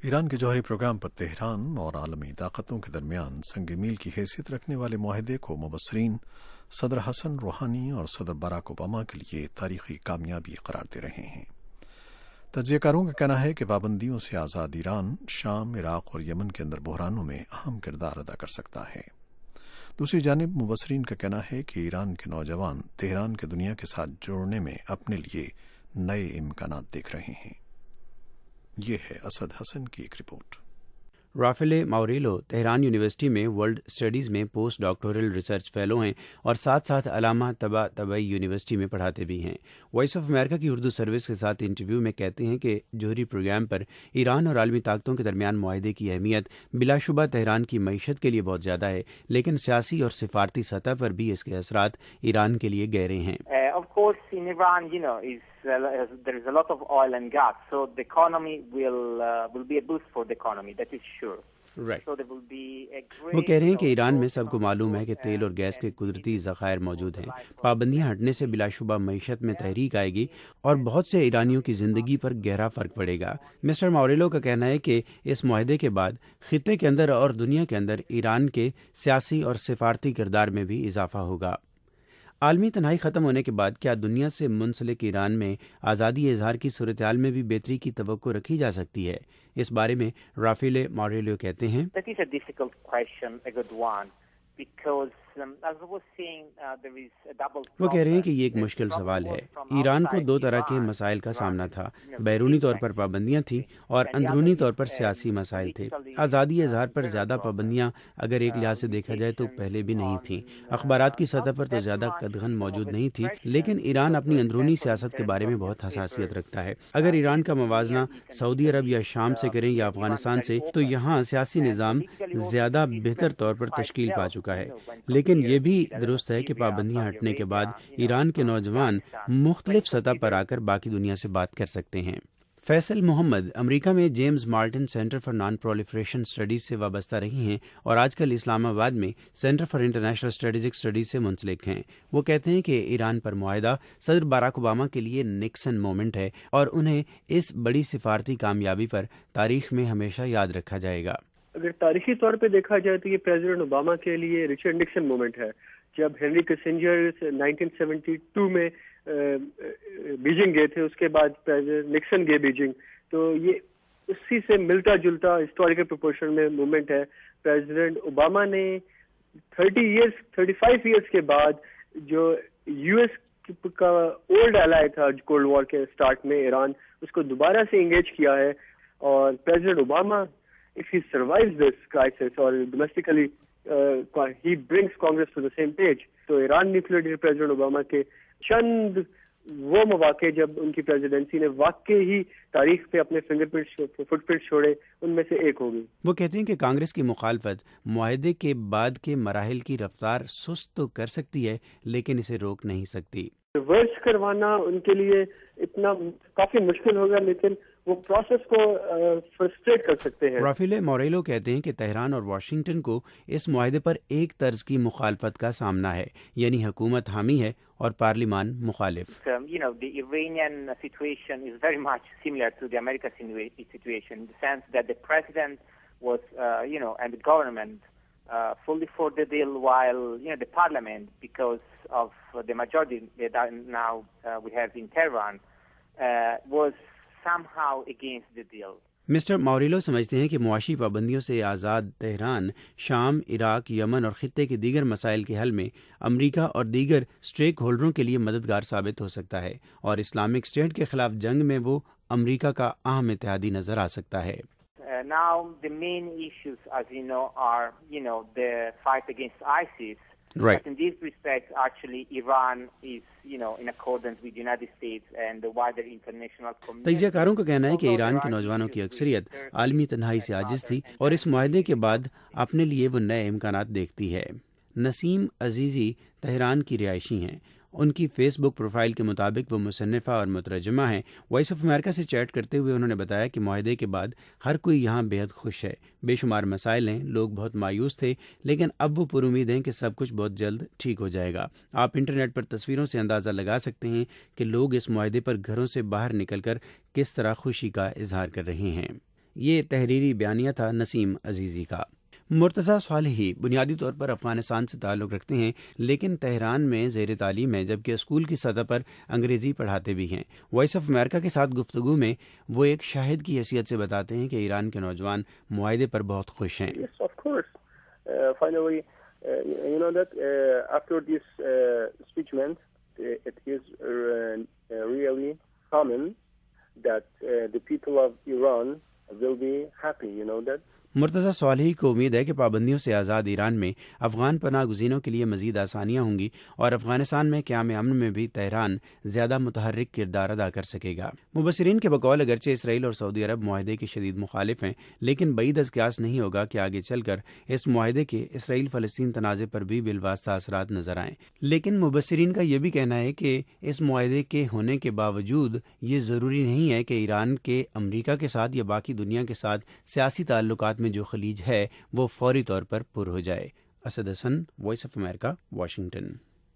ایران کے جوہری پروگرام پر تہران اور عالمی طاقتوں کے درمیان سنگ میل کی حیثیت رکھنے والے معاہدے کو مبصرین صدر حسن روحانی اور صدر باراک اوباما کے لیے تاریخی کامیابی قرار دے رہے ہیں۔ تجزیہ کاروں کا کہنا ہے کہ پابندیوں سے آزاد ایران شام، عراق اور یمن کے اندر بحرانوں میں اہم کردار ادا کر سکتا ہے۔ دوسری جانب مبصرین کا کہنا ہے کہ ایران کے نوجوان تہران کے دنیا کے ساتھ جوڑنے میں اپنے لیے نئے امکانات دیکھ رہے ہیں۔ یہ ہے اسد حسن کی ایک رپورٹ۔ رافیلے ماوریلو تہران یونیورسٹی میں ورلڈ اسٹڈیز میں پوسٹ ڈاکٹورل ریسرچ فیلو ہیں اور ساتھ ساتھ علامہ طباطبائی یونیورسٹی میں پڑھاتے بھی ہیں۔ وائس آف امریکہ کی اردو سروس کے ساتھ انٹرویو میں کہتے ہیں کہ جوہری پروگرام پر ایران اور عالمی طاقتوں کے درمیان معاہدے کی اہمیت بلا شبہ تہران کی معیشت کے لیے بہت زیادہ ہے، لیکن سیاسی اور سفارتی سطح پر بھی اس کے اثرات ایران کے لیے گہرے ہیں۔ Of course, in Iran, there is a lot of oil and gas, so the economy will be a boost for the economy. That is sure. Right. So there will be a great. وہ کہہ رہے ہیں کہ ایران میں سب کو معلوم ہے کہ تیل اور گیس کے قدرتی ذخائر موجود ہیں۔ پابندیاں ہٹنے سے بلا شبہ معیشت میں تحریک آئے گی اور بہت سے ایرانیوں کی زندگی پر گہرا فرق پڑے گا۔ مسٹر ماوریلو کا کہنا ہے کہ اس معاہدے کے بعد خطے کے اندر اور دنیا کے اندر ایران کے سیاسی اور سفارتی کردار میں بھی اضافہ ہوگا۔ عالمی تنہائی ختم ہونے کے بعد کیا دنیا سے منسلک ایران میں آزادی اظہار کی صورتحال میں بھی بہتری کی توقع رکھی جا سکتی ہے؟ اس بارے میں رافیلے ماوریلو کہتے ہیں That is a difficult question, a good one, because as I was saying, there is a double. وہ کہہ رہے ہیں کہ یہ ایک مشکل سوال ہے۔ ایران کو دو طرح کے مسائل کا سامنا تھا، بیرونی طور پر پابندیاں تھیں اور اندرونی طور پر سیاسی مسائل تھے۔ آزادی اظہار پر زیادہ پابندیاں اگر ایک لحاظ سے دیکھا جائے تو پہلے بھی نہیں تھیں، اخبارات کی سطح پر تو زیادہ قدغن موجود نہیں تھی، لیکن ایران اپنی اندرونی سیاست کے بارے میں بہت حساسیت رکھتا ہے۔ اگر ایران کا موازنہ سعودی عرب یا شام سے کریں یا افغانستان سے تو یہاں سیاسی نظام زیادہ بہتر طور پر تشکیل پا چکا ہے، لیکن یہ بھی درست ہے کہ پابندیاں ہٹنے کے بعد ایران کے نوجوان مختلف سطح پر آ کر باقی دنیا سے بات کر سکتے ہیں۔ فیصل محمد امریکہ میں James Martin centre for non proliferation studies سے وابستہ رہی ہیں اور آج کل اسلام آباد میں centre for international strategic studies سے منسلک ہیں۔ وہ کہتے ہیں کہ ایران پر معاہدہ صدر باراک اوباما کے لیے نکسن مومنٹ ہے اور انہیں اس بڑی سفارتی کامیابی پر تاریخ میں ہمیشہ یاد رکھا جائے گا۔ اگر تاریخی طور پہ دیکھا جائے تو یہ پریزیڈنٹ اوباما کے لیے رچرڈ نکسن مومنٹ ہے۔ جب ہنری کسنجر 1972 میں بیجنگ گئے تھے، اس کے بعد پریزیڈنٹ نکسن گئے بیجنگ، تو یہ اسی سے ملتا جلتا ہسٹوریکل پروپورشن میں مومنٹ ہے۔ پریزیڈنٹ اوباما نے 35 ایئرس کے بعد جو یو ایس کا اولڈ ایلائی تھا کولڈ وار کے سٹارٹ میں ایران، اس کو دوبارہ سے انگیج کیا ہے، اور president Obama if he survives this crisis or domestically he brings Congress to the same page. تو Iran nuclear deal president Obama کے چند وہ مواقع جب ان کی پریزیڈنسی نے واقعی ہی تاریخ پہ اپنے فٹ پرنٹ چھوڑے، ان میں سے ایک ہوگی۔ وہ کہتے ہیں کہ کانگریس کی مخالفت معاہدے کے بعد کے مراحل کی رفتار سست تو کر سکتی ہے لیکن اسے روک نہیں سکتی۔ ریورس کروانا ان کے لیے اتنا کافی مشکل ہوگا، لیکن وہ پروسیس کو فرسٹریٹ کر سکتے ہیں۔ رافیلے ماوریلو کہتے ہیں کہ تہران اور واشنگٹن کو اس معاہدے پر ایک طرز کی مخالفت کا سامنا ہے، یعنی حکومت حامی ہے اور پارلیمان مخالف۔ The Iranian situation is very much similar to the American situation in the sense that the president was, and the government fully for the deal, while the parliament, because of the majority that now we have in Tehran, was somehow against the deal. Mister ماوریلو سمجھتے ہیں کہ معاشی پابندیوں سے آزاد Tehran شام، عراق، یمن اور خطے کے دیگر مسائل کے حل میں امریکہ اور دیگر اسٹیک ہولڈروں کے لیے مددگار ثابت ہو سکتا ہے، اور اسلامک اسٹیٹ کے خلاف جنگ میں وہ امریکہ کا اہم اتحادی نظر آ سکتا ہے۔ Now the main issues, as you know, are the fight against ISIS. Right. But in this respect, actually, Iran is, in accordance with the United States and the wider international community. تجزیہ کاروں کا کہنا ہے کہ ایران کے نوجوانوں کی اکثریت عالمی تنہائی سے عاجز تھی اور اس معاہدے کے بعد اپنے لیے وہ نئے امکانات دیکھتی ہے۔ نسیم عزیزی تہران کی رہائشی ہیں۔ ان کی فیس بک پروفائل کے مطابق وہ مصنفہ اور مترجمہ ہیں۔ وائس آف امریکہ سے چیٹ کرتے ہوئے انہوں نے بتایا کہ معاہدے کے بعد ہر کوئی یہاں بے حد خوش ہے، بے شمار مسائل ہیں، لوگ بہت مایوس تھے، لیکن اب وہ پر امید ہیں کہ سب کچھ بہت جلد ٹھیک ہو جائے گا۔ آپ انٹرنیٹ پر تصویروں سے اندازہ لگا سکتے ہیں کہ لوگ اس معاہدے پر گھروں سے باہر نکل کر کس طرح خوشی کا اظہار کر رہے ہیں۔ یہ تحریری بیانیہ تھا نسیم عزیزی کا۔ مرتضیٰ صالحی بنیادی طور پر افغانستان سے تعلق رکھتے ہیں، لیکن تہران میں زیر تعلیم ہیں، جبکہ اسکول کی سطح پر انگریزی پڑھاتے بھی ہیں۔ وائس آف امریکہ کے ساتھ گفتگو میں وہ ایک شاہد کی حیثیت سے بتاتے ہیں کہ ایران کے نوجوان معاہدے پر بہت خوش ہیں۔ Yes, of course. Finally, you know that after this speechment, it is really common that the people of Iran will be happy, you know that. Murtaza صالحی کو امید ہے کہ پابندیوں سے آزاد ایران میں افغان پناہ گزینوں کے لیے مزید آسانیاں ہوں گی اور افغانستان میں قیام امن میں بھی تہران زیادہ متحرک کردار ادا کر سکے گا۔ مبصرین کے بقول اگرچہ اسرائیل اور سعودی عرب معاہدے کے شدید مخالف ہیں، لیکن بعید از قیاس نہیں ہوگا کہ آگے چل کر اس معاہدے کے اسرائیل فلسطین تنازع پر بھی بالواسطہ اثرات نظر آئیں۔ لیکن مبصرین کا یہ بھی کہنا ہے کہ اس معاہدے کے ہونے کے باوجود یہ ضروری نہیں ہے کہ ایران کے امریکہ کے ساتھ یا باقی دنیا کے ساتھ سیاسی تعلقات میں جو خلیج ہے وہ فوری طور پر پر ہو جائے۔ اسد حسن، وائس آف امریکہ، واشنگٹن۔